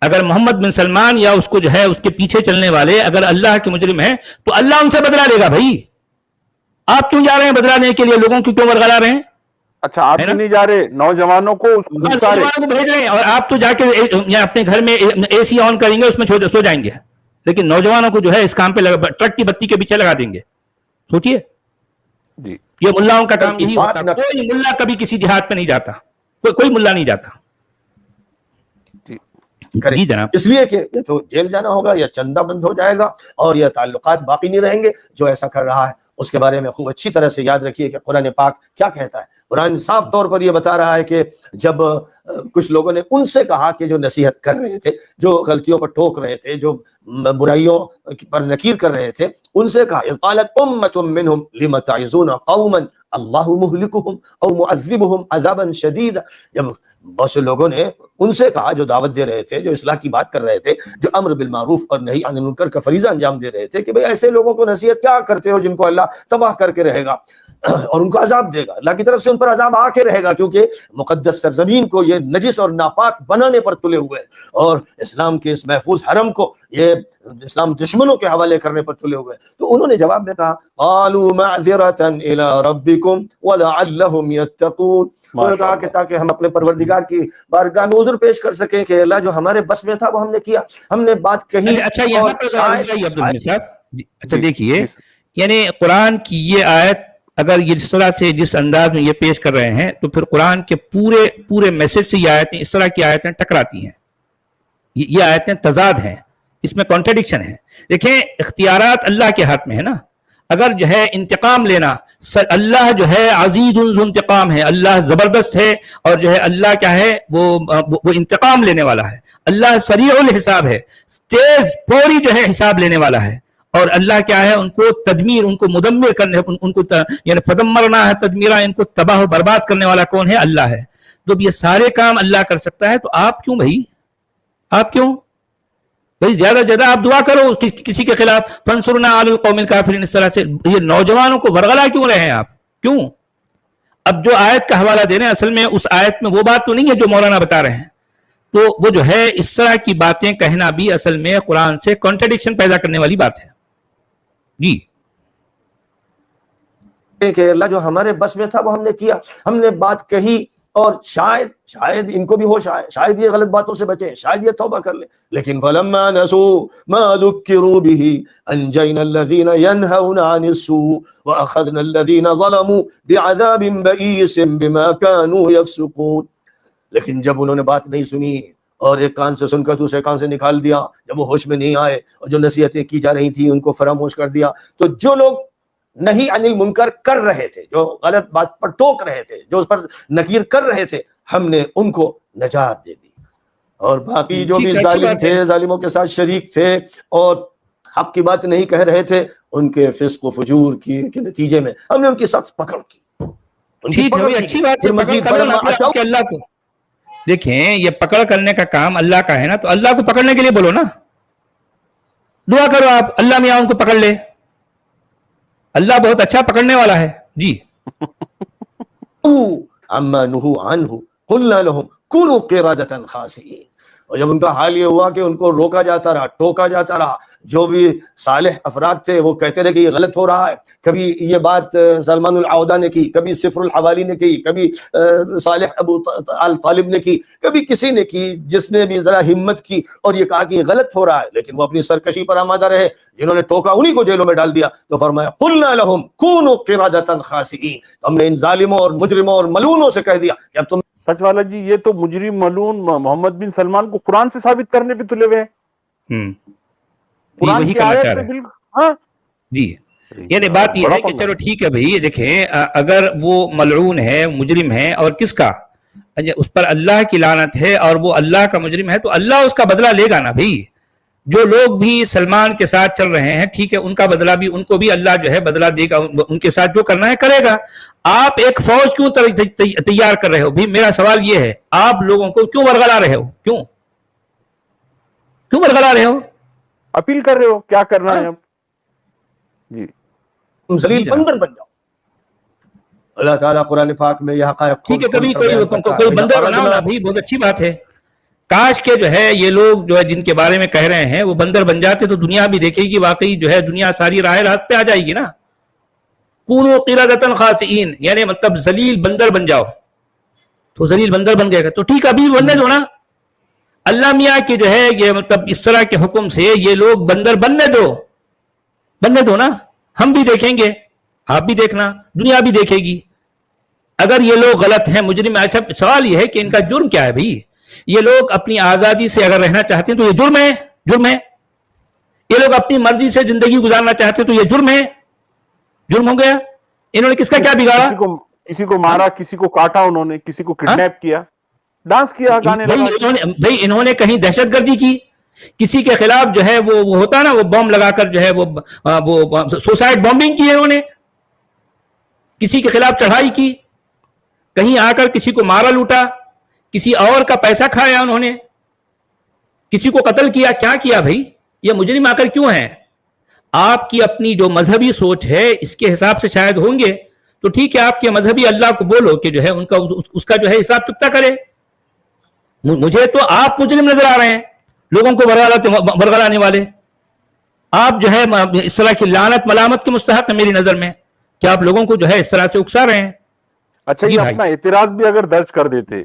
اگر محمد بن سلمان یا اس کو جو ہے اس کے پیچھے چلنے والے اگر اللہ کے مجرم ہیں تو اللہ ان سے بدلہ لے گا بھائی. آپ کیوں جا رہے ہیں بدلہ لینے کے لیے؟ لوگوں کی کیوں ورگلا رہے ہیں؟ اچھا آپ نہیں جا رہے، نوجوانوں کو بھیج رہے ہیں، اور آپ تو جا کے اپنے گھر میں اے سی آن کریں گے، اس میں سو جائیں گے، لیکن نوجوانوں کو جو ہے اس کام پہ ٹرک کی بتی کے پیچھے لگا دیں گے. سوچیے جی، یہ ملاؤں کا کام یہی ہوتا ہے. کوئی ملا کبھی کسی جہاد پہ نہیں جاتا، کوئی ملا نہیں جاتا. جی جناب، اس لیے کہ یا تو جیل جانا ہوگا یا چندہ بند ہو جائے گا اور یہ تعلقات باقی نہیں رہیں گے. جو ایسا کر رہا ہے اس کے بارے میں خوب اچھی طرح سے یاد رکھیے کہ قرآن پاک کیا کہتا ہے. قرآن صاف طور پر یہ بتا رہا ہے کہ جب کچھ لوگوں نے ان سے کہا کہ جو نصیحت کر رہے تھے، جو غلطیوں پر ٹوک رہے تھے، جو برائیوں پر نکیر کر رہے تھے، ان سے کہا اذ قالت امۃ منہم لم تعظون قوما اللہ مہلکہم او معذبہم عذابا شدیدا. جب بہت سے لوگوں نے ان سے کہا جو دعوت دے رہے تھے، جو اصلاح کی بات کر رہے تھے، جو امر بالمعروف اور نہی عن المنکر کا فریضہ انجام دے رہے تھے، کہ بھئی ایسے لوگوں کو نصیحت کیا کرتے ہو جن کو اللہ تباہ کر کے رہے گا اور ان کو عذاب دے گا. اللہ کی طرف سے ان پر عذاب آ کے رہے گا، کیونکہ مقدس سرزمین کو یہ نجس اور ناپاک بنانے پر تلے ہوئے ہیں، اور اسلام کے اس محفوظ حرم کو یہ اسلام دشمنوں کے حوالے کرنے پر تلے ہوئے ہیں. تو انہوں نے جواب میں کہا قالوا معذرة الى ربكم ولعلهم يتقون. انہوں نے کہا کہ تاکہ ہم اپنے پروردگار کی بارگاہ میں عذر پیش کر سکیں کہ اللہ جو ہمارے بس میں تھا وہ ہم نے کیا، ہم نے بات کہی. اچھا یہاں پر اچھا دیکھیے، یعنی قرآن کی یہ آیت اگر یہ اس طرح سے جس انداز میں یہ پیش کر رہے ہیں تو پھر قرآن کے پورے میسج سے یہ آیتیں، اس طرح کی آیتیں ٹکراتی ہیں. یہ آیتیں تضاد ہیں، اس میں کانٹرڈکشن ہے. دیکھیں اختیارات اللہ کے ہاتھ میں ہے نا. اگر جو ہے انتقام لینا، اللہ جو ہے عزیز ذو انتقام ہے، اللہ زبردست ہے، اور جو ہے اللہ کیا ہے وہ انتقام لینے والا ہے. اللہ سریع الحساب ہے، تیز فوری جو ہے حساب لینے والا ہے. اور اللہ کیا ہے ان کو تدمیر، ان کو مدمر کرنے، ان کو یعنی فدمرنا ہے تدمیرہ، ان کو تباہ و برباد کرنے والا کون ہے؟ اللہ ہے. جب یہ سارے کام اللہ کر سکتا ہے تو آپ کیوں بھائی، آپ کیوں بھائی زیادہ زیادہ آپ دعا کرو کسی کے خلاف، فانصرنا علی القوم الکافرین. اس طرح سے یہ نوجوانوں کو ورغلا کیوں رہے ہیں آپ؟ کیوں؟ اب جو آیت کا حوالہ دے رہے ہیں اصل میں اس آیت میں وہ بات تو نہیں ہے جو مولانا بتا رہے ہیں. تو وہ جو ہے اس طرح کی باتیں کہنا بھی اصل میں قرآن سے کانٹرڈکشن پیدا کرنے والی بات ہے. جی کہ اللہ جو ہمارے بس میں تھا وہ ہم نے کیا، ہم نے بات کہی، اور شاید ان کو بھی ہوش آئے، شاید یہ غلط باتوں سے بچیں، شاید یہ توبہ کر لیں. لیکن فلما نسوا ما ذكروا به انجينا الذين ينهون عن السوء واخذنا الذين ظلموا بعذاب بئيس بما كانوا يفسقون. لیکن جب انہوں نے بات نہیں سنی اور ایک کان سے سن کر دوسرے کان سے نکال دیا، جب وہ ہوش میں نہیں آئے اور جو نصیحتیں کی جا رہی تھیں ان کو فراموش کر دیا، تو جو لوگ نہیں عن المنکر کر رہے تھے، جو غلط بات پر ٹوک رہے تھے، جو اس پر نکیر کر رہے تھے، ہم نے ان کو نجات دے دی. اور باقی جو بھی ظالم تھے، ظالموں کے ساتھ شریک تھے اور حق کی بات نہیں کہہ رہے تھے، ان کے فسق و فجور کے نتیجے میں ہم نے ان کی سخت پکڑ کی. ٹھیک ہے، اچھی بات ہے. مزید اللہ کو دیکھیں، یہ پکڑ کرنے کا کام اللہ کا ہے نا، تو اللہ کو پکڑنے کے لیے بولو نا، دعا کرو آپ اللہ میاں ان کو پکڑ لے. اللہ بہت اچھا پکڑنے والا ہے. جی اما نهوا عنه قلنا لهم كونوا قردة خاسئين. اور جب ان کا حال یہ ہوا کہ ان کو روکا جاتا رہا، ٹوکا جاتا رہا، جو بھی صالح افراد تھے وہ کہتے رہے کہ یہ غلط ہو رہا ہے. کبھی یہ بات سلمان العودہ نے کی، کبھی صفر الحوالی نے کی، کبھی صالح ابو طالب نے کی، کبھی کسی نے کی جس نے بھی ذرا ہمت کی اور یہ کہا کہ یہ غلط ہو رہا ہے، لیکن وہ اپنی سرکشی پر آمادہ رہے. جنہوں نے ٹوکا انہی کو جیلوں میں ڈال دیا. تو فرمایا قلنا لهم كونوا قردة خاسئين. ہم نے ان ظالموں اور مجرموں اور ملونوں سے کہہ دیا کہ اب تم. سچ والا جی، یہ تو مجرم ملعون محمد بن سلمان کو قرآن سے ثابت کرنے پہ تلے ہوئے ہیں. قرآن کی آیت سے بالکل. ہاں جی، یعنی بات یہ ہے کہ چلو ٹھیک ہے بھائی، دیکھیں اگر وہ ملعون ہے، مجرم ہے، اور کس کا، اس پر اللہ کی لعنت ہے اور وہ اللہ کا مجرم ہے، تو اللہ اس کا بدلہ لے گا نا بھائی. جو لوگ بھی سلمان کے ساتھ چل رہے ہیں، ٹھیک ہے، ان کا بدلہ بھی ان کو بھی اللہ جو ہے بدلہ دے گا، ان کے ساتھ جو کرنا ہے کرے گا. آپ ایک فوج کیوں تیار کر رہے ہو بھی؟ میرا سوال یہ ہے، آپ لوگوں کو کیوں ورغلا رہے ہو؟ کیوں ورغلا رہے ہو؟ اپیل کر رہے ہو کیا کرنا ہے اب؟ جی ذلیل بندر بن جاؤ. اللہ تعالیٰ قرآن پاک میں یہ حقائق ٹھیک ہے، کبھی کوئی بندر بناؤ نا بھائی، بہت اچھی بات ہے. کاش کے جو ہے یہ لوگ جو ہے جن کے بارے میں کہہ رہے ہیں وہ بندر بن جاتے تو دنیا بھی دیکھے گی، واقعی جو ہے دنیا ساری راہ راست پہ آ جائے گی نا. کونوا قردۃ خاسئین، یعنی مطلب ذلیل بندر بن جاؤ. تو ذلیل بندر بن گئے گا تو ٹھیک، ابھی بننے دو نا. اللہ میاں کے جو ہے یہ مطلب اس طرح کے حکم سے یہ لوگ بندر بننے دو نا. ہم بھی دیکھیں گے، آپ بھی دیکھنا، دنیا بھی دیکھے گی. اگر یہ لوگ غلط ہیں، مجرم. اچھا سوال یہ ہے کہ ان کا جرم کیا ہے بھائی؟ یہ لوگ اپنی آزادی سے اگر رہنا چاہتے ہیں تو یہ جرم ہے. یہ لوگ اپنی مرضی سے زندگی گزارنا چاہتے ہیں تو یہ جرم ہو گیا. انہوں نے کس کا کیا بگاڑا؟ کسی کو مارا، کسی کو کاٹا، انہوں نے کسی کو کڈنیپ کیا، ڈانس کیا، گانے بھائی انہوں نے کہیں دہشت گردی کی، کسی کے خلاف جو ہے وہ ہوتا نا وہ بم لگا کر جو ہے وہ سوسائڈ بمبنگ کی ہے، انہوں نے کسی کے خلاف چڑھائی کی، کہیں آ کر کسی کو مارا لوٹا، کسی اور کا پیسہ کھایا، انہوں نے کسی کو قتل کیا. کیا کیا بھائی؟ یہ مجرم آ کر کیوں ہیں؟ آپ کی اپنی جو مذہبی سوچ ہے اس کے حساب سے شاید ہوں گے تو ٹھیک ہے، آپ کے مذہبی اللہ کو بولو کہ جو ہے اس کا جو ہے حساب چکتا کرے. مجھے تو آپ مجرم نظر آ رہے ہیں، لوگوں کو برگلانے والے. آپ جو ہے اس طرح کی لعنت ملامت کے مستحق ہیں میری نظر میں کہ آپ لوگوں کو جو ہے اس طرح سے اکسا رہے ہیں. اچھا یہ اپنا اعتراض بھی اگر درج کر دیتے،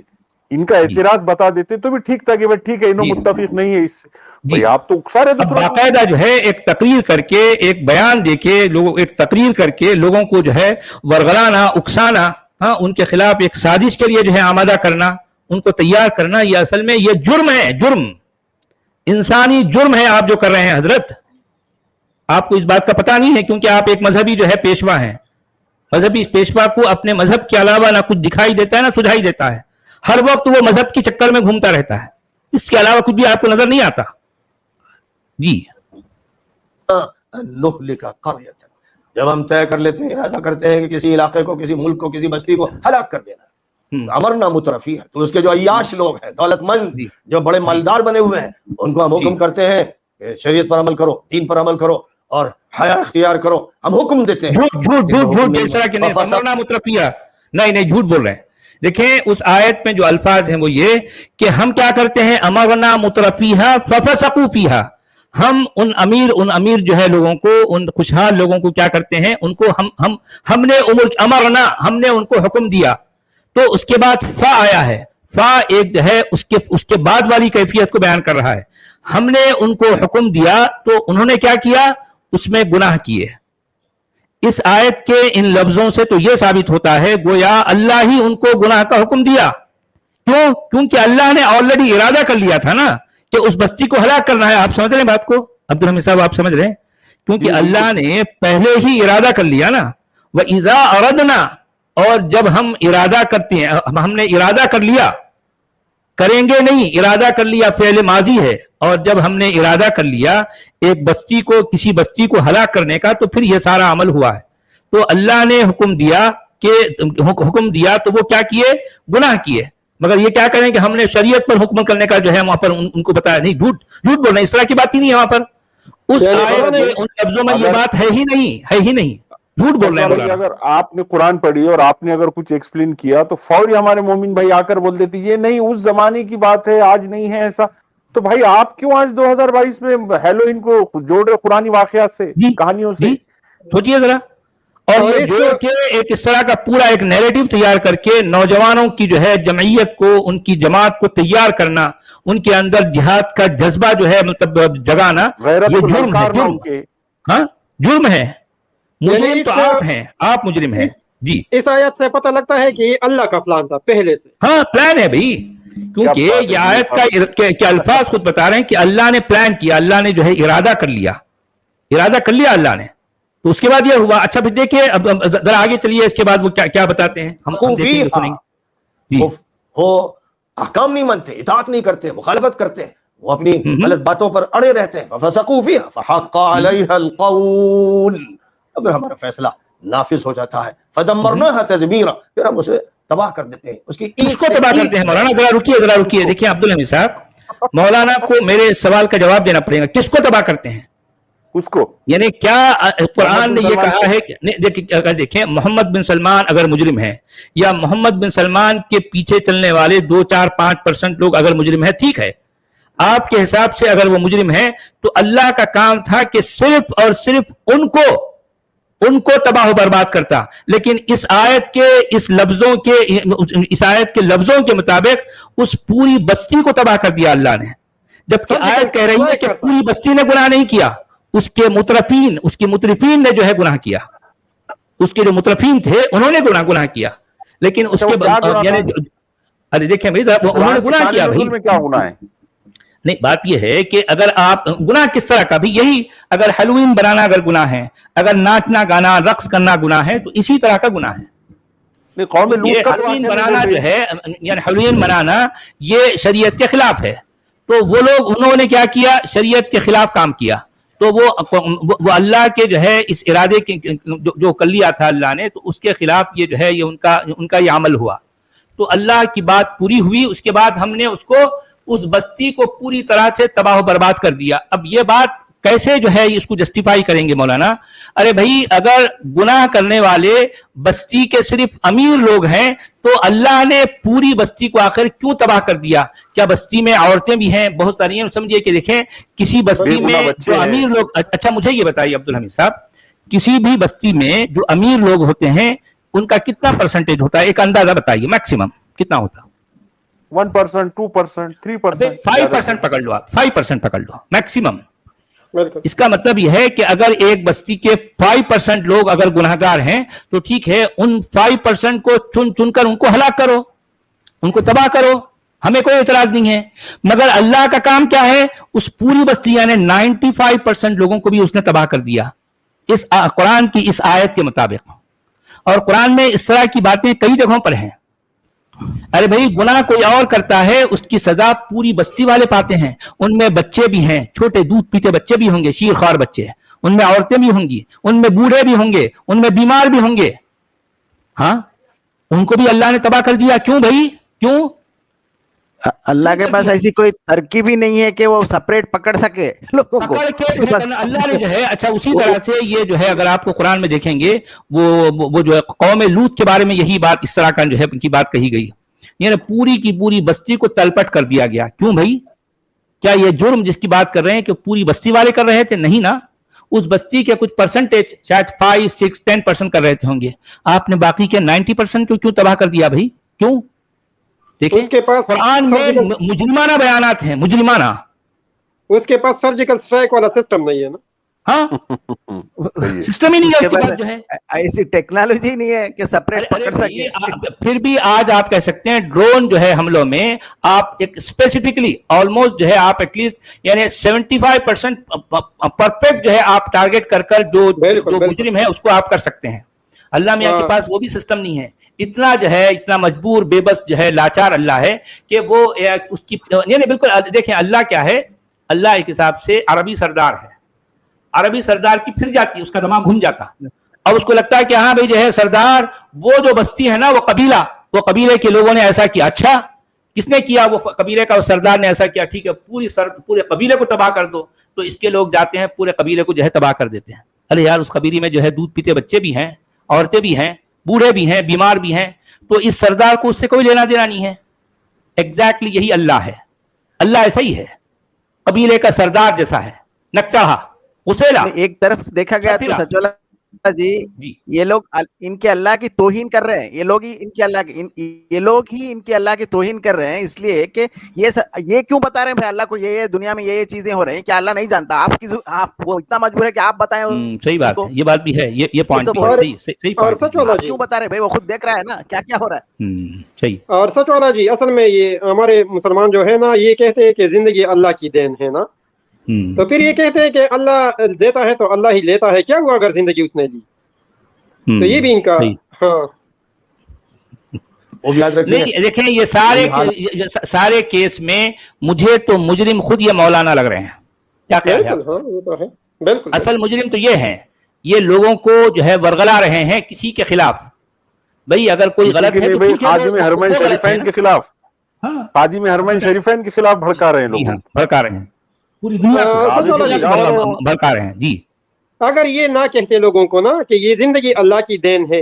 ان کا اعتراض بتا دیتے تو بھی ٹھیک تھا کہ ٹھیک ہے انہوں متفق نہیں ہے اس سے. آپ تو اکسا رہے. اب باقاعدہ جو ہے ایک تقریر کر کے، ایک بیان دے کے، ایک تقریر کر کے لوگوں کو جو ہے ورغلانا، اکسانا، ان کے خلاف ایک سازش کے لیے جو ہے آمادہ کرنا، ان کو تیار کرنا، یہ اصل میں یہ جرم ہے. انسانی جرم ہے آپ جو کر رہے ہیں حضرت. آپ کو اس بات کا پتہ نہیں ہے کیونکہ آپ ایک مذہبی جو ہے پیشوا ہیں. مذہبی پیشوا کو اپنے مذہب کے علاوہ نہ کچھ دکھائی دیتا ہے نہ سجھائی دیتا ہے. ہر وقت وہ مذہب کے چکر میں گھومتا رہتا ہے، اس کے علاوہ کچھ بھی آپ کو نظر نہیں آتا. جی جب ہم طے کر لیتے ہیں، ارادہ کرتے ہیں کہ کسی علاقے کو، کسی ملک کو، کسی بستی کو ہلاک کر دینا، امرنا مترفی ہے، تو اس کے جو عیاش لوگ ہیں، دولت مند جو بڑے مالدار بنے ہوئے ہیں، ان کو ہم حکم کرتے ہیں کہ شریعت پر عمل کرو، دین پر عمل کرو اور حیا اختیار کرو. ہم حکم دیتے ہیں. جھوٹ جس طرح کہ امرنا مترفیہ، نہیں جھوٹ بول رہے ہیں. دیکھیں اس آیت میں جو الفاظ ہیں وہ یہ کہ ہم کیا کرتے ہیں، امرنا مترفیہا ففسقوا فیہا. ہم ان امیر جو ہے لوگوں کو، ان خوشحال لوگوں کو کیا کرتے ہیں، ان کو ہم نے امرنا، ہم نے ان کو حکم دیا. تو اس کے بعد فا آیا ہے، فا ایک جو ہے اس کے بعد والی کیفیت کو بیان کر رہا ہے. ہم نے ان کو حکم دیا تو انہوں نے کیا کیا، اس میں گناہ کیے. اس آیت کے ان لفظوں سے تو یہ ثابت ہوتا ہے گویا اللہ ہی ان کو گناہ کا حکم دیا. کیوں؟ کیونکہ اللہ نے آلریڈی ارادہ کر لیا تھا نا کہ اس بستی کو ہلاک کرنا ہے. آپ سمجھ رہے ہیں بات کو عبدالحمید صاحب؟ آپ سمجھ رہے ہیں کیونکہ اللہ نے پہلے ہی ارادہ کر لیا نا. وَإِذَا أَرَدْنَا، اور جب ہم ارادہ کرتے ہیں، ہم نے ارادہ کر لیا، کریں گے نہیں، ارادہ کر لیا فعل ماضی ہے. اور جب ہم نے ارادہ کر لیا ایک بستی کو، کسی بستی کو ہلاک کرنے کا، تو پھر یہ سارا عمل ہوا ہے. تو اللہ نے حکم دیا تو وہ کیا کیے، گناہ کیے. مگر یہ کیا کریں کہ ہم نے شریعت پر حکم کرنے کا جو ہے وہاں پر ان کو بتایا نہیں. جھوٹ بول رہے ہیں، اس طرح کی بات ہی نہیں ہے وہاں پر. اس آیت میں ان لفظوں میں یہ بات ہے ہی نہیں. جھوٹ بول رہے ہیں. اگر آپ نے قرآن پڑھی اور آپ نے اگر کچھ ایکسپلین کیا تو فوری ہمارے مومن بھائی آ کر بول دیتے یہ نہیں اس زمانے کی بات ہے، آج نہیں ہے ایسا. تو بھائی آپ کیوں آج 2022 میں ہیلوئین کو جوڑ رہے قرآنی واقعات سے، کہانیوں سے؟ سوچیے ذرا. اور یہ جوڑ کے ایک اس طرح کا پورا ایک نیریٹو تیار کر کے نوجوانوں کی جو ہے جمعیت کو، ان کی جماعت کو تیار کرنا، ان کے اندر جہاد کا جذبہ جو ہے مطلب جگانا، یہ جرم ہے. ہاں جرم ہے. مجرم تو آپ ہیں، آپ مجرم ہیں. جی اس آیت سے پتہ لگتا ہے کہ یہ اللہ کا پلان تھا پہلے سے. ہاں پلان ہے بھائی، کیونکہ یہ آیت کا الفاظ خود بتا رہے ہیں کہ اللہ نے پلان کیا، اللہ نے جو ہے ارادہ کر لیا اللہ نے. تو اس کے بعد یہ ہوا. اچھا پھر دیکھیے اب ذرا آگے چلیے، اس کے بعد وہ کیا بتاتے ہیں. وہ احکام نہیں مانتے، اطاعت نہیں کرتے، مخالفت کرتے ہیں، وہ اپنی غلط باتوں پر اڑے رہتے ہیں. فَفَسَقُوا فِيهَا فَحَقَّ عَلَيْهَا الْقَوْلُ، اگر ہمارا فیصلہ نافذ ہو جاتا ہے فَدَمَّرْنَاهَا تَدْمِيرًا، پھر ہم اسے تباہ کر دیتے ہیں. اس کی اس کو تباہ کرتے ہیں. مولانا ذرا رکیے. دیکھیں عبدالحمید صاحب، مولانا کو میرے سوال کا جواب دینا پڑے گا. کس کو تباہ کرتے ہیں؟ اس کو یعنی کیا قرآن نے یہ کہا ہے کہ دیکھیں محمد بن سلمان اگر مجرم ہے، یا محمد بن سلمان کے پیچھے چلنے والے 2-4-5% لوگ اگر مجرم ہے، ٹھیک ہے، آپ کے حساب سے اگر وہ مجرم ہیں تو اللہ کا کام تھا کہ صرف اور صرف ان کو تباہ و برباد کرتا، لیکن اس آیت کے لفظوں کے مطابق اس پوری بستی کو تباہ کر دیا اللہ نے، جبکہ آیت کہہ رہی ہے کہ پوری بستی نے گناہ نہیں کیا، اس کے مترفین نے جو ہے گناہ کیا، اس کے جو مترفین تھے انہوں نے گناہ کیا، لیکن اس کے ارے دیکھیں بھائی انہوں نے گناہ کیا بھائی، کیا گناہ ہے؟ نہیں بات یہ ہے کہ اگر آپ گناہ کس طرح کا بھی یہی، اگر ہیلوئین بنانا اگر گناہ ہے، اگر ناچنا گانا رقص کرنا گناہ ہے تو اسی طرح کا گناہ ہے۔ قوم لوط کا ہیلوئین بنانا جو ہے یعنی ہیلوئین بنانا یہ شریعت کے خلاف ہے، تو وہ لوگ انہوں نے کیا کیا، شریعت کے خلاف کام کیا، تو وہ اللہ کے جو ہے اس ارادے کے جو کر لیا تھا اللہ نے، تو اس کے خلاف یہ جو ہے یہ ان کا یہ عمل ہوا، تو اللہ کی بات پوری ہوئی، اس کے بعد ہم نے اس بستی کو پوری طرح سے تباہ و برباد کر دیا۔ اب یہ بات کیسے جو ہے اس کو جسٹیفائی کریں گے مولانا؟ ارے بھائی اگر گناہ کرنے والے بستی کے صرف امیر لوگ ہیں تو اللہ نے پوری بستی کو آخر کیوں تباہ کر دیا؟ کیا بستی میں عورتیں بھی ہیں بہت ساری ہیں؟ سمجھیے کہ دیکھیں کسی بستی میں جو امیر لوگ، اچھا مجھے یہ بتائیے عبدالحمید صاحب، کسی بھی بستی میں جو امیر لوگ ہوتے ہیں ان کا کتنا پرسنٹیج ہوتا ہے؟ ایک اندازہ بتائیے، میکسیمم کتنا ہوتا؟ 1%, 2%, 3%، 5% پکڑ لو، آپ 5% پکڑ لو میکسیمم۔ اس کا مطلب یہ ہے کہ اگر ایک بستی کے 5% لوگ اگر گناہگار ہیں تو ٹھیک ہے، ان 5% کو چن کر ان کو ہلاک کرو، ان کو تباہ کرو، ہمیں کوئی اعتراض نہیں ہے، مگر اللہ کا کام کیا ہے؟ اس پوری بستی یعنی 95% لوگوں کو بھی اس نے تباہ کر دیا اس قرآن کی اس آیت کے مطابق۔ اور قرآن میں اس طرح کی باتیں کئی جگہوں پر ہیں۔ ارے بھائی گناہ کوئی اور کرتا ہے اس کی سزا پوری بستی والے پاتے ہیں، ان میں بچے بھی ہیں، چھوٹے دودھ پیتے بچے بھی ہوں گے، شیر خوار بچے، ان میں عورتیں بھی ہوں گی، ان میں بوڑھے بھی ہوں گے، ان میں بیمار بھی ہوں گے، ہاں ان کو بھی اللہ نے تباہ کر دیا۔ کیوں بھائی؟ کیوں؟ اللہ کے پاس ایسی کوئی ترکیب ہی نہیں ہے کہ وہ سپریٹ پکڑ سکے لوگوں کو۔ اللہ نے جو ہے اچھا اسی طرح سے یہ جو ہے اگر آپ کو قرآن میں دیکھیں گے وہ جو ہے قوم لوط کے بارے میں یہی بات اس طرح کا جو ہے ان کی بات کہی گئی، یعنی پوری کی پوری بستی کو تلپٹ کر دیا گیا۔ کیوں بھائی؟ کیا یہ جرم جس کی بات کر رہے ہیں کہ پوری بستی والے کر رہے تھے؟ نہیں نا، اس بستی کے کچھ پرسنٹیج شاید 5, 6, 10% کر رہے تھے ہوں گے، آپ نے باقی کے 90% کو کیوں تباہ کر دیا بھائی؟ کیوں؟ دیکھیں اس کے پاس قرآن میں مجرمانہ بیانات ہیں، مجرمانہ، اس کے پاس سرجیکل سٹرائک والا سسٹم نہیں ہے نا، ہاں سسٹم ہی نہیں ہے اس کے پاس جو ہے، ایسی ٹیکنالوجی نہیں ہے کہ سپریٹ پکڑ سکے۔ پھر بھی آج آپ کہہ سکتے ہیں ڈرون جو ہے حملوں میں آپ ایک اسپیسیفکلی آلموسٹ جو ہے آپ ایٹ لیسٹ یعنی 75% پرفیکٹ جو ہے آپ ٹارگیٹ کر جو مجرم ہے اس کو آپ کر سکتے ہیں۔ اللہ میاں کے پاس وہ بھی سسٹم نہیں ہے، اتنا جو ہے اتنا مجبور بے بس جو ہے لاچار اللہ ہے کہ وہ اس کی یعنی بالکل دیکھیں اللہ کیا ہے، اللہ ایک حساب سے عربی سردار ہے، عربی سردار کی پھر جاتی اس کا دماغ گھوم جاتا اور اس کو لگتا ہے کہ ہاں بھائی جو ہے سردار وہ جو بستی ہے نا وہ قبیلے کے لوگوں نے ایسا کیا، اچھا کس نے کیا؟ وہ قبیلے کا سردار نے ایسا کیا، ٹھیک ہے پورے قبیلے کو تباہ کر دو، تو اس کے لوگ جاتے ہیں پورے قبیلے کو جو ہے تباہ کر دیتے ہیں۔ ارے یار اس قبیلے میں جو ہے دودھ پیتے بچے بھی ہیں، عورتیں بھی ہیں، بوڑھے بھی ہیں، بیمار بھی ہیں، تو اس سردار کو اس سے کوئی لینا دینا نہیں ہے۔ ایگزیکٹلی یہی اللہ ہے، اللہ ایسا ہی ہے، قبیلے کا سردار جیسا ہے، نقچاہا اسیلا۔ ایک طرف دیکھا گیا تو سچ والا جی یہ لوگ ان کے اللہ کی توہین کر رہے ہیں، یہ لوگ ہی ان کے اللہ کی توہین کر رہے ہیں، اس لیے کہ یہ کیوں بتا رہے ہیں اللہ کو یہ دنیا میں یہ چیزیں ہو رہی ہیں؟ کیا اللہ نہیں جانتا؟ آپ وہ اتنا مجبور ہے کہ آپ بتائیں؟ صحیح بات ہے، یہ بات بھی ہے، یہ پوائنٹ اور سچ والا جی کیوں بتا رہے بھائی؟ وہ خود دیکھ رہا ہے نا کیا کیا ہو رہا ہے۔ صحیح اور سچ والا جی اصل میں یہ ہمارے مسلمان جو ہے نا یہ کہتے ہیں کہ زندگی اللہ کی دین ہے نا، تو پھر یہ کہتے ہیں کہ اللہ دیتا ہے تو اللہ ہی لیتا ہے، کیا ہوا اگر زندگی اس نے لی؟ تو یہ بھی ان کا ہاں دیکھیں یہ سارے کیس میں مجھے تو مجرم خود یہ مولانا لگ رہے ہیں، کیا خیال ہے؟ بالکل اصل مجرم تو یہ ہیں، یہ لوگوں کو جو ہے ورغلا رہے ہیں کسی کے خلاف۔ بھئی اگر کوئی غلط ہے تو خادم حرمین شریفین کے خلاف، خادم حرمین شریفین کے خلاف بھڑکا رہے ہیں لوگ، بھڑکا رہے ہیں پوری دنیا بھڑکا رہے ہیں۔ جی اگر یہ نہ کہتے لوگوں کو نا کہ یہ زندگی اللہ کی دین ہے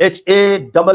HALLOWEN,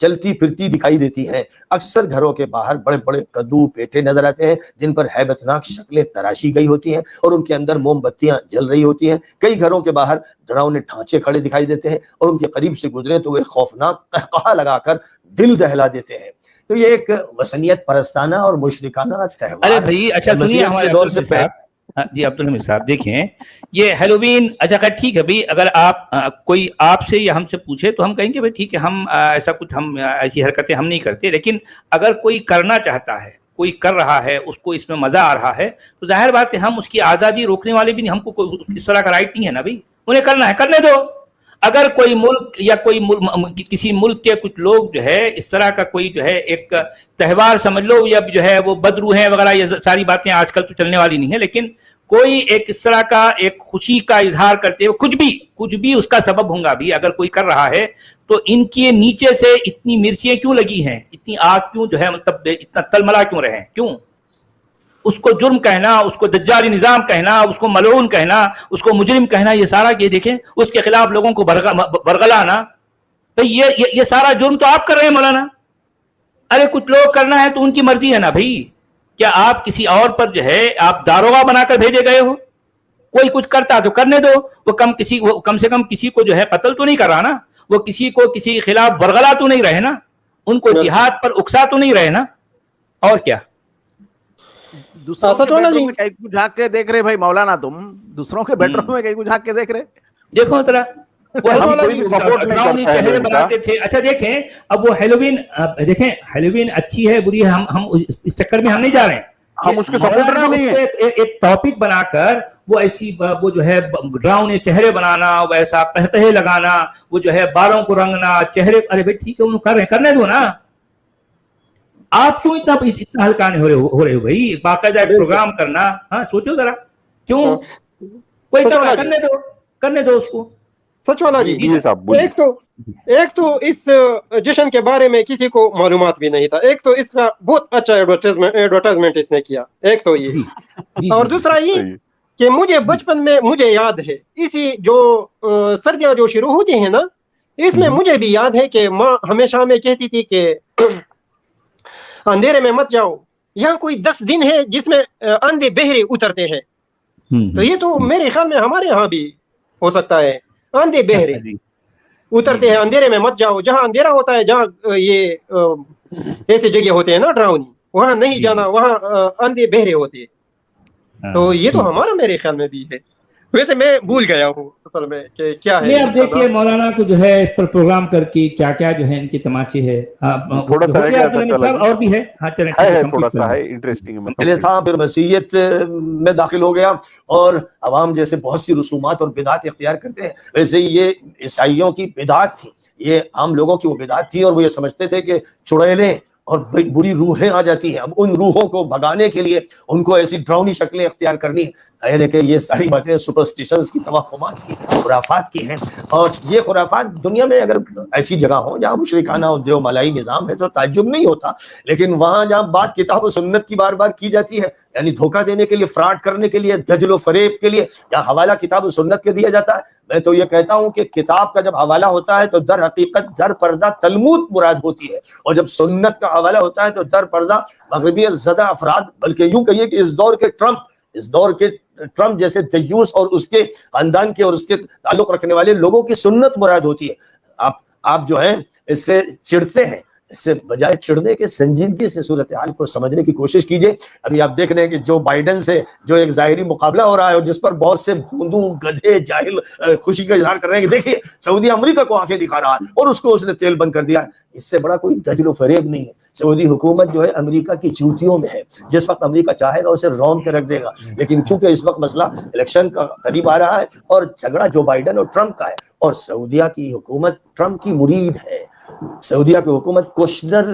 چلتی پھرتی دکھائی دیتی ہیں. اکثر گھروں کے باہر بڑے بڑے کدو پیٹے نظر آتے ہیں جن پر ہیبتناک شکلیں تراشی گئی ہوتی ہیں اور ان کے اندر موم بتیاں جل رہی ہوتی ہیں. کئی گھروں کے باہر ڈراؤنے ڈھانچے کھڑے دکھائی دیتے ہیں اور ان کے قریب سے گزرے تو وہ خوفناک قہقہہ لگا کر دل دہلا دیتے ہیں. تو یہ ایک وثنیت پرستانہ اور مشرکانہ تہوار. ارے بھائی اچھا سنیے ہمارے دور سے جی عبدالحمید صاحب دیکھیں یہ ہیلووین. اچھا خیر ٹھیک ہے بھائی, اگر آپ کوئی آپ سے یا ہم سے پوچھے تو ہم کہیں گے بھائی ٹھیک ہے, ہم ایسا کچھ ہم ایسی حرکتیں ہم نہیں کرتے, لیکن اگر کوئی کرنا چاہتا ہے, کوئی کر رہا ہے, اس کو اس میں مزہ آ رہا ہے, تو ظاہر بات ہے ہم اس کی آزادی روکنے والے بھی نہیں, ہم کو اس طرح کا رائٹ نہیں ہے نا بھائی, انہیں کرنا ہے کرنے دو. اگر کوئی ملک یا کوئی کسی ملک کے کچھ لوگ جو ہے اس طرح کا کوئی جو ہے ایک تہوار سمجھ لو یا جو ہے وہ بدروہیں وغیرہ, یہ ساری باتیں آج کل تو چلنے والی نہیں ہے, لیکن کوئی ایک اس طرح کا ایک خوشی کا اظہار کرتے ہوئے کچھ بھی اس کا سبب ہوں گا بھی اگر کوئی کر رہا ہے, تو ان کے نیچے سے اتنی مرچیں کیوں لگی ہیں, اتنی آگ کیوں جو ہے مطلب اتنا تلملا کیوں رہے ہیں, کیوں اس کو جرم کہنا, اس کو دجالی نظام کہنا, اس کو ملعون کہنا, اس کو مجرم کہنا, یہ سارا یہ دیکھیں اس کے خلاف لوگوں کو برگلانا, تو یہ سارا جرم تو آپ کر رہے ہیں مولانا. ارے کچھ لوگ کرنا ہے تو ان کی مرضی ہے نا بھائی, کیا آپ کسی اور پر جو ہے آپ داروغہ بنا کر بھیجے گئے ہو؟ کوئی کچھ کرتا تو کرنے دو, وہ کم سے کم کسی کو جو ہے قتل تو نہیں کر رہا نا, وہ کسی کے خلاف ورغلا تو نہیں رہے نا, ان کو جہاد پر اکسا تو نہیں رہے نا, اور کیا دوسروں کے بیڈ روم میں کہیں کو جھانک کے دیکھ رہے بھائی مولانا, تم دوسروں کے بیڈ روم میں کہیں کو جھانک کے دیکھ رہے, دیکھو ذرا چہرے بناتے تھے. اچھا دیکھیں اب وہ ہیلووین, دیکھیں ہیلووین اچھی ہے بری ہے, ہم اس چکر میں ہم نہیں جا رہے ہیں, ہم اس کے سپورٹر نہیں ہیں. ایک ٹاپک بنا کر وہ ایسی وہ جو ہے ڈراؤنے چہرے بنانا, ویسا قہقہے لگانا, وہ جو ہے بالوں کو رنگنا, چہرے, ارے بھائی ٹھیک ہے انہوں کر رہے ہیں کرنے دو نا, آپ کیوں اتنا ہلکانے ہو رہے ہو بھائی, باقاعدہ ایک پروگرام کرنا, ہاں سوچو ذرا, کیوں کوئی کرنے دو اس کو. سچ والا جی ایک تو اس جشن کے بارے میں کسی کو معلومات بھی نہیں تھا, ایک تو اس کا بہت اچھا ایڈورٹائزمنٹ اس نے کیا, ایک تو یہ, اور دوسرا یہ کہ مجھے بچپن میں مجھے یاد ہے اسی جو سردیاں جو شروع ہوتی ہیں نا, اس میں مجھے بھی یاد ہے کہ ماں ہمیشہ ہمیں کہتی تھی کہ اندھیرے میں مت جاؤ, یہاں کوئی 10 دن ہے جس میں اندھے بہرے اترتے ہیں, تو یہ تو میرے خیال میں ہمارے ہاں بھی ہو سکتا ہے, اندھے بہرے اترتے ہیں, اندھیرے میں مت جاؤ, جہاں اندھیرا ہوتا ہے, جہاں یہ ایسی جگہ ہوتے ہیں نا ڈراؤنی, وہاں نہیں جانا, وہاں اندھے بہرے ہوتے ہیں. تو یہ تو ہمارا میرے خیال میں بھی ہے, ویسے میں بھول گیا ہوں اصل میں کہ کیا ہے. اب دیکھیے مولانا کو جو ہے اس پر پروگرام کر کے کیا کیا جو ہے ان کے تماشے ہے, تھوڑا سا اور بھی ہے, ہاں چلیں تھوڑا سا ہے انٹرسٹنگ, پھر مسیحیت میں داخل ہو گیا اور عوام جیسے بہت سی رسومات اور بدعات اختیار کرتے ہیں, ویسے یہ عیسائیوں کی بدعات تھی, یہ عام لوگوں کی وہ بدعات تھی, اور وہ یہ سمجھتے تھے کہ چڑیلیں اور بری روحیں آ جاتی ہیں, اب ان روحوں کو بھگانے کے لیے ان کو ایسی ڈراؤنی شکلیں اختیار کرنی ہیں. ظاہر ہے کہ یہ ساری باتیں سپرسٹیشنز کی, توہمات کی, خرافات کی ہیں, اور یہ خرافات دنیا میں اگر ایسی جگہ ہوں جہاں مشرکانہ اور دیو ملائی نظام ہے تو تعجب نہیں ہوتا, لیکن وہاں جہاں بات کتاب و سنت کی بار بار کی جاتی ہے, یعنی دھوکہ دینے کے لیے, فراڈ کرنے کے لیے, دجل و فریب کے لیے, یا حوالہ کتاب و سنت کے دیا جاتا ہے, میں تو یہ کہتا ہوں کہ کتاب کا جب حوالہ ہوتا ہے تو در حقیقت در پردہ تلمود مراد ہوتی ہے, اور جب سنت کا حوالہ ہوتا ہے تو در پردہ مغربیت زدہ افراد, بلکہ یوں کہیے کہ اس دور کے ٹرمپ جیسے دیوس اور اس کے خاندان کے اور اس کے تعلق رکھنے والے لوگوں کی سنت مراد ہوتی ہے. آپ جو ہیں اس سے چڑھتے ہیں, اس سے بجائے چڑھنے کے سنجیدگی سے صورتحال کو سمجھنے کی کوشش کیجئے. ابھی آپ دیکھ رہے ہیں کہ جو بائیڈن سے جو ایک ظاہری مقابلہ ہو رہا ہے, اور جس پر بہت سے بھوندو گدھے جاہل خوشی کا اظہار کر رہے ہیں کہ دیکھیے سعودی امریکہ کو آنکھیں دکھا رہا ہے, اور اس کو اس نے تیل بند کر دیا. اس سے بڑا کوئی دجل و فریب نہیں ہے. سعودی حکومت جو ہے امریکہ کی جوتیوں میں ہے, جس وقت امریکہ چاہے گا اسے رون کے رکھ دے گا, لیکن چونکہ اس وقت مسئلہ الیکشن کا قریب آ رہا ہے اور جھگڑا جو بائیڈن اور ٹرمپ کا ہے, اور سعودیہ کی حکومت ٹرمپ کی مرید ہے, سعودیہ کی حکومت کوشنر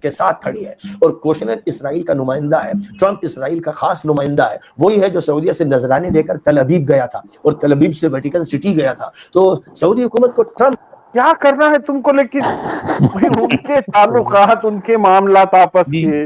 کے ساتھ کھڑی ہے, اور کوشنر اسرائیل کا نمائندہ ہے, ٹرمپ اسرائیل کا خاص نمائندہ ہے, وہی ہے جو سعودیہ سے نذرانے لے کر تل ابیب گیا تھا اور تل ابیب سے ویٹیکن سٹی گیا تھا. تو سعودی حکومت کو ٹرمپ کیا کرنا ہے تم کو, لیکن ان کے تعلقات, ان کے معاملات آپس کے,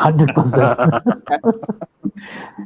100%।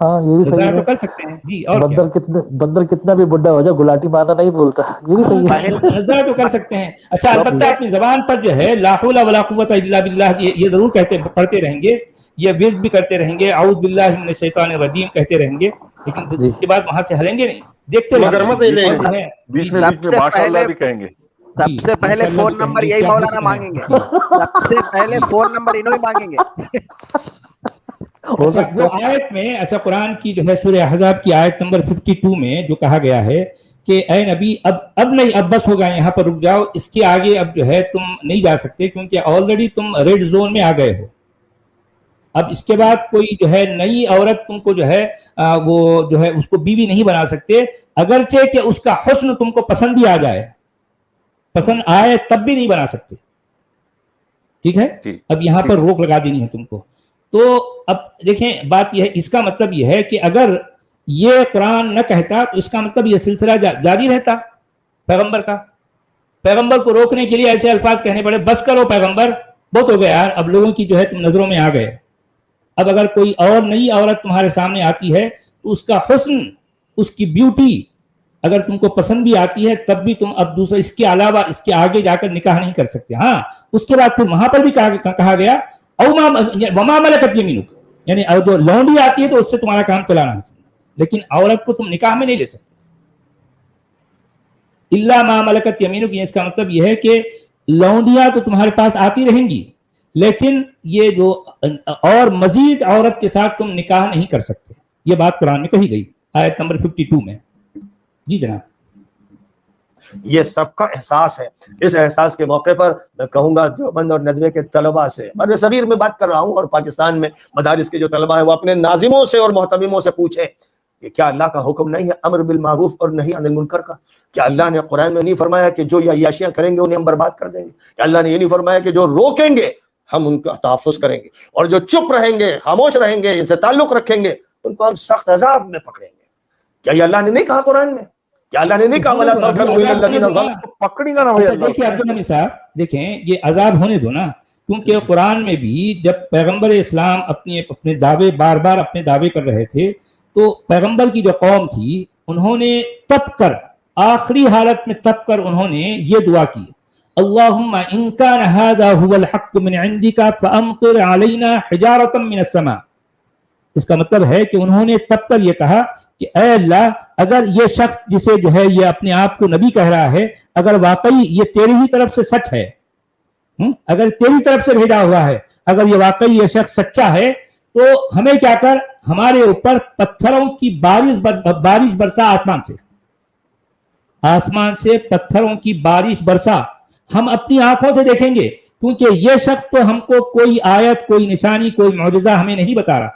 ہاں یہ بھی صحیح مظاہرہ ہے. تو کر سکتے ہیں جی. اور بندر کتنا بھی بڈھا ہو جائے گلاٹی مارنا نہیں بھولتا, یہ بھی صحیح ہے. مظاہرہ تو کر سکتے ہیں. اچھا البتہ اپنی زبان پر جو ہے لا حول ولا قوت الا باللہ یہ ضرور پڑھتے رہیں گے, یہ ورد بھی کرتے رہیں گے, اعوذ باللہ من الشیطان الرجیم کہتے رہیں گے, لیکن اس کے بعد وہاں سے ہلیں گے نہیں, دیکھتے مگر مزے لیں گے. بیچ میں ماشاءاللہ بھی کہیں گے. سب سے پہلے فون نمبر یہی مولانا مانگیں گے, سب سے پہلے فون نمبر انہوں ہی مانگیں گے. وہ آیت میں, اچھا قرآن کی جو ہے سورہ احزاب کی آیت نمبر 52 میں جو کہا گیا ہے کہ اے نبی اب نہیں, اب بس ہوگا, یہاں پر رک جاؤ, اس کے آگے اب جو ہے تم نہیں جا سکتے کیونکہ آلریڈی تم ریڈ زون میں آ گئے ہو. اب اس کے بعد کوئی جو ہے نئی عورت تم کو جو ہے وہ جو ہے اس کو بیوی نہیں بنا سکتے, اگرچہ کہ اس کا حسن تم کو پسند بھی آ جائے, پسند آئے تب بھی نہیں بنا سکتے. ٹھیک ہے, اب یہاں پر روک لگا دینی ہے تم کو. تو اب دیکھیں بات یہ ہے, اس کا مطلب یہ ہے کہ اگر یہ قرآن نہ کہتا تو اس کا مطلب یہ سلسلہ جاری رہتا پیغمبر کا. پیغمبر کو روکنے کے لیے ایسے الفاظ کہنے پڑے, بس کرو پیغمبر, بہت ہو گیا یار, اب لوگوں کی جو ہے تم نظروں میں آ گئے. اب اگر کوئی اور نئی عورت تمہارے سامنے آتی ہے تو اس کا حسن, اس کی بیوٹی اگر تم کو پسند بھی آتی ہے تب بھی تم اب دوسرے اس کے علاوہ اس کے آگے جا کر نکاح نہیں کر سکتے. ہاں اس کے بعد پھر وہاں پر بھی کہا گیا وما ملکت یمینک, یعنی جو لونڈی آتی ہے تو اس سے تمہارا کام چلانا ہے, لیکن عورت کو تم نکاح میں نہیں لے سکتے. الا ما ملکت یمینک, اس کا مطلب یہ ہے کہ لونڈیاں تو تمہارے پاس آتی رہیں گی, لیکن یہ جو اور مزید عورت کے ساتھ تم نکاح نہیں کر سکتے. یہ بات قرآن میں کہی گئی آیت نمبر 52 میں. جی جناب. یہ سب کا احساس ہے. اس احساس کے موقع پر میں کہوں گا دیوبند اور ندوے کے طلباء سے, اور صغیر میں بات کر رہا ہوں, اور پاکستان میں مدارس کے جو طلباء ہیں وہ اپنے ناظموں سے اور محتمموں سے پوچھیں کہ کیا اللہ کا حکم نہیں ہے امر بالمعروف اور نہی عن المنکر کا؟ کیا اللہ نے قرآن میں نہیں فرمایا کہ جو عیاشیاں کریں گے انہیں ہم برباد کر دیں گے؟ کیا اللہ نے یہ نہیں فرمایا کہ جو روکیں گے ہم ان کا تحفظ کریں گے, اور جو چپ رہیں گے, خاموش رہیں گے, ان سے تعلق رکھیں گے ان کو ہم سخت عذاب میں پکڑیں گے؟ کیا یہ اللہ نے نہیں کہا قرآن میں؟ کیا اللہ نے نہیں کہا ولا ترکنوا الی الذین ظلموا؟ پکڑی گا نا بھائی اللہ. دیکھیے عبدالغنی صاحب, دیکھیں یہ عذاب ہونے دو نا, کیونکہ قرآن میں بھی جب پیغمبر اسلام اپنے دعوے بار بار اپنے دعوے کر رہے تھے تو پیغمبر کی جو قوم تھی انہوں نے تپ کر, آخری حالت میں تپ کر انہوں نے یہ دعا کی, اللہم ان کان ھذا ھو الحق من عندک فامطر علینا حجارۃ من السماء. اس کا مطلب ہے کہ انہوں نے تب کر یہ کہا کہ اے اللہ, اگر یہ شخص جسے جو ہے یہ اپنے آپ کو نبی کہہ رہا ہے, اگر واقعی یہ تیری ہی طرف سے سچ ہے, اگر تیری طرف سے بھیجا ہوا ہے, اگر یہ واقعی یہ شخص سچا ہے تو ہمیں کیا کر, ہمارے اوپر پتھروں کی بارش برسا, آسمان سے پتھروں کی بارش برسا, ہم اپنی آنکھوں سے دیکھیں گے, کیونکہ یہ شخص تو ہم کو کوئی آیت, کوئی نشانی, کوئی معجزہ ہمیں نہیں بتا رہا,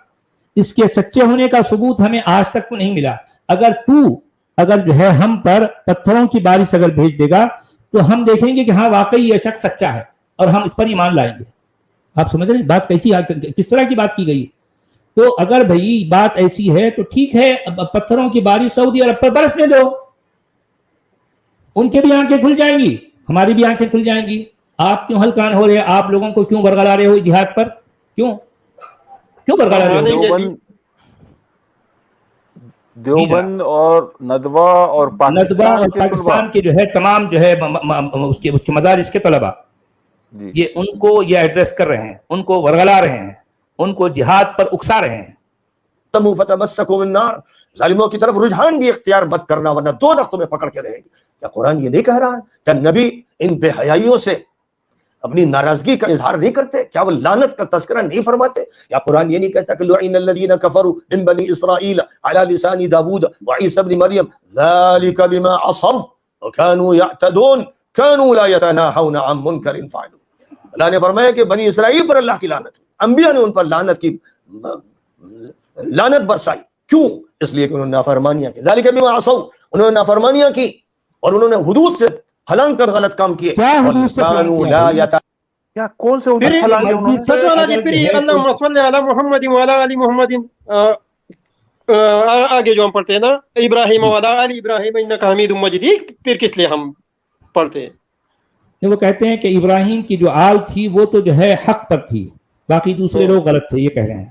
اس کے سچے ہونے کا ثبوت ہمیں آج تک کو نہیں ملا. اگر جو ہے ہم پر پتھروں کی بارش اگر بھیج دے گا تو ہم دیکھیں گے کہ ہاں واقعی یہ شخص سچا ہے اور ہم اس پر ایمان لائیں گے. آپ سمجھ رہے ہیں بات کیسی, کس طرح کی بات کی گئی؟ تو اگر بھائی بات ایسی ہے تو ٹھیک ہے, پتھروں کی بارش سعودی عرب پر برسنے دو, ان کے بھی آنکھیں کھل جائیں گی, ہماری بھی آنکھیں کھل جائیں گی. آپ کیوں ہلکان ہو رہے ہیں؟ آپ لوگوں کو کیوں برگلا رہے ہو جہاد پر؟ کیوں برگلا رہے ہو؟ دیوبند اور ندوہ اور پاکستان کے جو ہے تمام جو ہے اس کے مدارس کے طلباء, یہ ان کو یہ ایڈریس کر رہے ہیں, ان کو ورگلا رہے ہیں, ان کو جہاد پر اکسا رہے ہیں. فتمسکوا بالنار, ظالموں کی طرف رجحان بھی اختیار مت کرنا ورنہ دوزخ تمہیں پکڑ کے رہے گی. کیا قرآن یہ نہیں کہہ رہا ہے؟ کیا نبی ان بے حیائیوں سے اپنی ناراضگی کا اظہار نہیں کرتے؟ کیا وہ لعنت کا تذکرہ نہیں فرماتے؟ کیا قرآن یہ نہیں کہتا کہ لعن الذین کفروا من بنی اسرائیل علی لسان داود وعیسی ابن مریم ذلک بما عصوا وكانوا يعتدون كانوا لا يتناهون عن منکر فعلوا. اللہ نے فرمایا کہ بنی اسرائیل پر اللہ کی لعنت, انبیاء نے ان پر لعنت برسائی. کیوں؟ اس لیے کہ انہوں نے نافرمانیاں کی. ذلک بما عصوا, انہوں نے نافرمانیاں کی اور انہوں نے حدود سے پھلانگ کر غلط کام کیے. کیا کون سے پھلانگے انہوں نے؟ سچ والا جی, پھر اللہم صلی علی محمد وعلی آل محمد, آگے جو ہم پڑھتے ہیں نا ابراہیم وعلی آل ابراہیم انک حمید مجید, پھر کس لیے ہم پڑھتے ہیں؟ وہ کہتے ہیں کہ ابراہیم کی جو آل تھی وہ تو جو ہے حق پر تھی, باقی دوسرے لوگ غلط تھے, یہ کہہ رہے ہیں.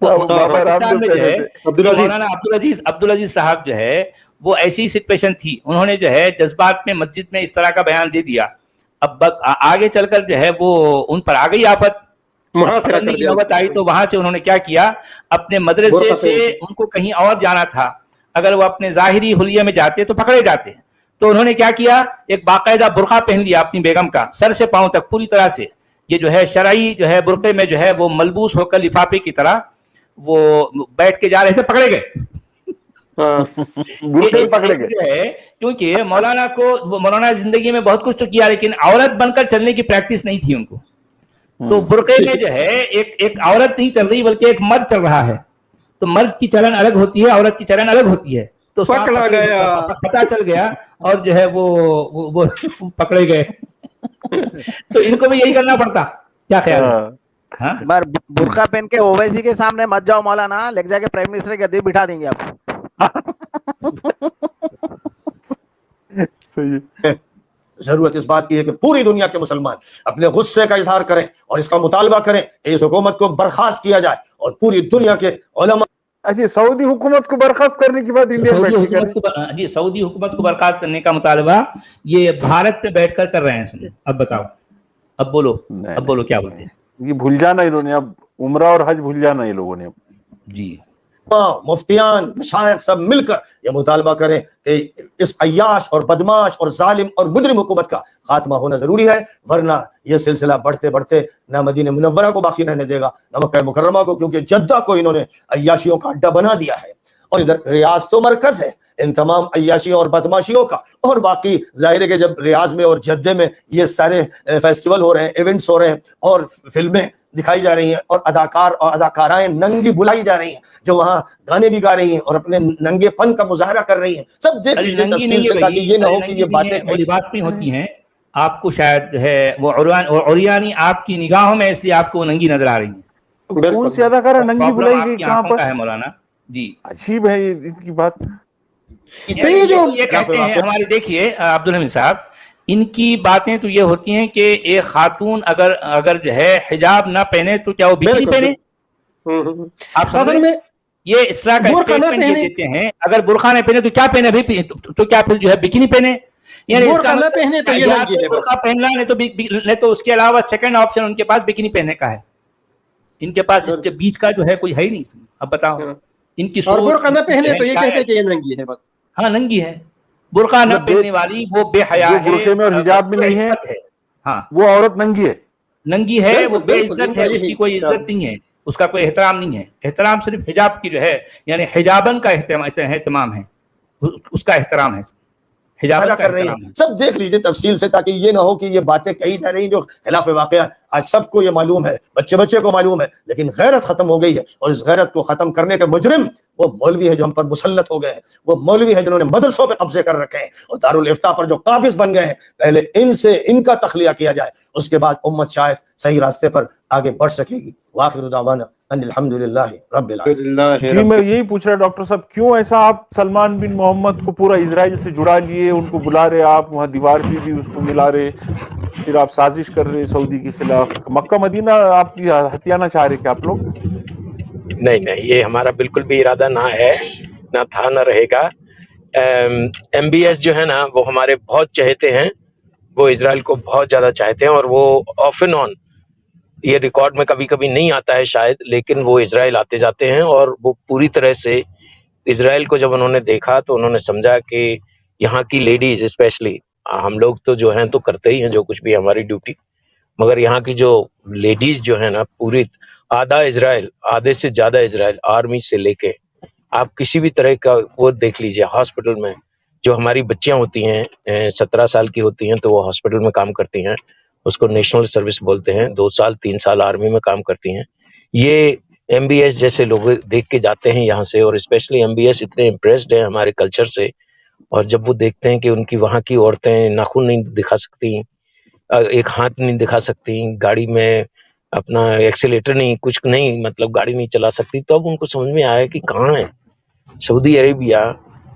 پاکستان میں جو ہے مولانا عبد العزیز صاحب جو ہے وہ ایسی سچویشن تھی، انہوں نے جو ہے جذبات میں مسجد میں اس طرح کا بیان دے دیا، اب آگے چل کر جو ہے وہ ان پر آ گئی آفت، پکڑنے کی نوبت آئی تو وہاں سے انہوں نے کیا کیا، اپنے مدرسے سے ان کو کہیں اور جانا تھا، اگر وہ اپنے ظاہری حلیے میں جاتے تو پکڑے جاتے، تو انہوں نے کیا کیا، ایک باقاعدہ برقع پہن لیا اپنی بیگم کا سر سے پاؤں تک پوری طرح سے، یہ جو ہے شرعی جو ہے برقعے میں جو ہے وہ ملبوس ہو کر لفافے کی طرح وہ بیٹھ کے جا رہے تھے، پکڑے گئے پکڑے گئے جو ہے، کیونکہ مولانا زندگی میں بہت کچھ تو کیا لیکن عورت بن کر چلنے کی پریکٹس نہیں تھی ان کو، تو برقعے میں جو ہے ایک عورت نہیں چل رہی بلکہ ایک مرد چل رہا ہے، تو مرد کی چلن الگ ہوتی ہے، عورت کی چلن الگ ہوتی ہے، تو پکڑا گیا، پتہ چل گیا اور جو ہے وہ پکڑے گئے تو ان کو بھی یہی کرنا پڑتا، کیا خیال ہے؟ برقع پہن کے اویسی کے سامنے مت جاؤ مولانا، لے جا کے پرائم منسٹر کے گدی بٹھا دیں گے آپ ضرورت اس بات کی ہے کہ پوری دنیا کے مسلمان اپنے غصے کا اظہار کریں اور اس کا مطالبہ کریں کہ اس حکومت کو برخاست کیا جائے، اور پوری دنیا کے علماء اچھا سعودی حکومت کو برخاست کرنے کی بات جی سعودی حکومت کو برخاست کرنے کا مطالبہ یہ بھارت میں بیٹھ کر کر رہے ہیں، اب بتاؤ، اب بولو کیا بولتے ہیں، یہ بھول جانا انہوں نے، اب عمرہ اور حج بھول جانا یہ لوگوں نے جی مفتیان مشائخ سب مل کر یہ مطالبہ کریں کہ اس عیاش اور بدماش اور ظالم اور مجرم حکومت کا خاتمہ ہونا ضروری ہے، ورنہ یہ سلسلہ بڑھتے بڑھتے نہ مدینہ منورہ کو باقی رہنے دے گا نہ مکہ مکرمہ کو، کیونکہ جدہ کو انہوں نے عیاشیوں کا اڈا بنا دیا ہے، اور ادھر ریاض تو مرکز ہے ان تمام عیاشیوں اور بدماشیوں کا، اور باقی ظاہر ہے کہ جب ریاض میں اور جدہ میں یہ سارے فیسٹیول ہو رہے ہیں، ایونٹس ہو رہے ہیں، اور فلمیں دکھائی جا رہی ہیں، اور اداکار اور اداکارائیں ننگی بلائی جا رہی ہیں جو وہاں گانے بھی گا رہی ہیں اور اپنے ننگے پن کا مظاہرہ کر رہی ہیں، سب دیکھ لیجیے تفصیل سے تاکہ یہ نہ ہو کہ یہ باتیں نہیں ہوتی ہیں، آپ کو شاید جو ہے وہ عریانی آپ کی نگاہوں میں اس لیے آپ کو ننگی نظر آ رہی ہیں، کون سی اداکارہ ننگی بلائی گئی کہاں پر ہے مولانا جی، عجیب ہے ان کی بات، یہ کہتے ہیں ہمارے، دیکھیے عبدالحمید صاحب، ان کی باتیں تو یہ ہوتی ہیں کہ ایک خاتون اگر جو ہے حجاب نہ پہنے تو کیا وہ بکینی پہنے، آپ سمجھ رہے ہیں، یہ اس طرح کا اسٹیٹمنٹ یہ دیتے ہیں، اگر برقع نہ پہنے تو کیا پہنے، تو کیا پھر جو ہے بکینی پہنے، یعنی برقع پہننا نہیں تو اس کے علاوہ سیکنڈ آپشن ان کے پاس بکینی پہننے کا ہے، ان کے پاس اس کے بیچ کا جو ہے کوئی ہے ہی نہیں، اب بتاؤ ان کی اور برقع نہ پہنے تو یہ کہتے ہیں کہ یہ ننگی ہے، بس ہاں ننگی ہے، برقع نہ پہننے والی وہ بے حیا ہے، برقعے میں اور حجاب میں نہیں ہے، ہاں وہ عورت ننگی ہے، وہ بے عزت ہے، اس کی کوئی عزت نہیں ہے، اس کا کوئی احترام نہیں ہے، احترام صرف حجاب کی جو ہے یعنی حجابن کا اہتمام ہے، اس کا احترام ہے، حجابن کا احترام ہے، سب دیکھ لیجیے تفصیل سے تاکہ یہ نہ ہو کہ یہ باتیں کہی جا رہی جو خلاف واقعہ، آج سب کو یہ معلوم ہے، بچے کو معلوم ہے، لیکن غیرت ختم ہو گئی ہے، اور اس غیرت کو ختم کرنے کے مجرم وہ مولوی ہے جو ہم پر مسلط ہو گئے ہیں، وہ مولوی ہے جنہوں نے مدرسوں پہ قبضے کر رکھے ہیں اور دارالفتاء پر جو قابض بن گئے ہیں، پہلے ان کا تخلیہ کیا جائے، اس کے بعد امت شاید صحیح راستے پر آگے بڑھ سکے گی۔ وآخر دعوانا ان الحمدللہ رب العالمین۔ جی میں یہی پوچھ رہا ڈاکٹر صاحب، کیوں ایسا آپ سلمان بن محمد کو پورا اسرائیل سے جڑا لیے، ان کو بلا رہے آپ وہاں دیوار پہ بھی اس کو ملا رہے، پھر آپ سازش کر رہے سعودی کے خلاف، مکہ مدینہ آپ کی ہتھیانا چاہ رہے کیا آپ لوگ؟ نہیں یہ ہمارا بالکل بھی ارادہ نہ ہے، نہ تھا، نہ رہے گا۔ ایم بی ایس جو ہے نا وہ ہمارے بہت چہتے ہیں، وہ اسرائیل کو بہت زیادہ چاہتے ہیں، اور وہ آف اینڈ آن، یہ ریکارڈ میں کبھی کبھی نہیں آتا ہے شاید، لیکن وہ اسرائیل آتے جاتے ہیں، اور وہ پوری طرح سے اسرائیل کو جب انہوں نے دیکھا تو انہوں نے سمجھا کہ یہاں کی لیڈیز اسپیشلی، ہم لوگ تو جو ہیں تو کرتے ہی ہیں جو کچھ بھی ہماری ڈیوٹی، مگر یہاں کی جو لیڈیز جو ہیں نا پوری آدھے سے زیادہ اسرائیل، آرمی سے لے کے آپ کسی بھی طرح کا وہ دیکھ لیجئے، ہاسپٹل میں جو ہماری بچیاں ہوتی ہیں 17 سال کی ہوتی ہیں تو وہ ہاسپٹل میں کام کرتی ہیں، اس کو نیشنل سروس بولتے ہیں، 2 سال 3 سال آرمی میں کام کرتی ہیں، یہ ایم بی ایس جیسے لوگ دیکھ کے جاتے ہیں یہاں سے، اور اسپیشلی ایم بی ایس اتنے امپریسڈ ہیں ہمارے کلچر سے، اور جب وہ دیکھتے ہیں کہ ان کی وہاں کی عورتیں ناخن نہیں دکھا سکتی، ایک ہاتھ نہیں دکھا سکتی، گاڑی میں اپنا ایکسیلیٹر نہیں، کچھ نہیں، مطلب گاڑی نہیں چلا سکتی، تو اب ان کو سمجھ میں آیا کہ کہاں ہے سعودی عربیہ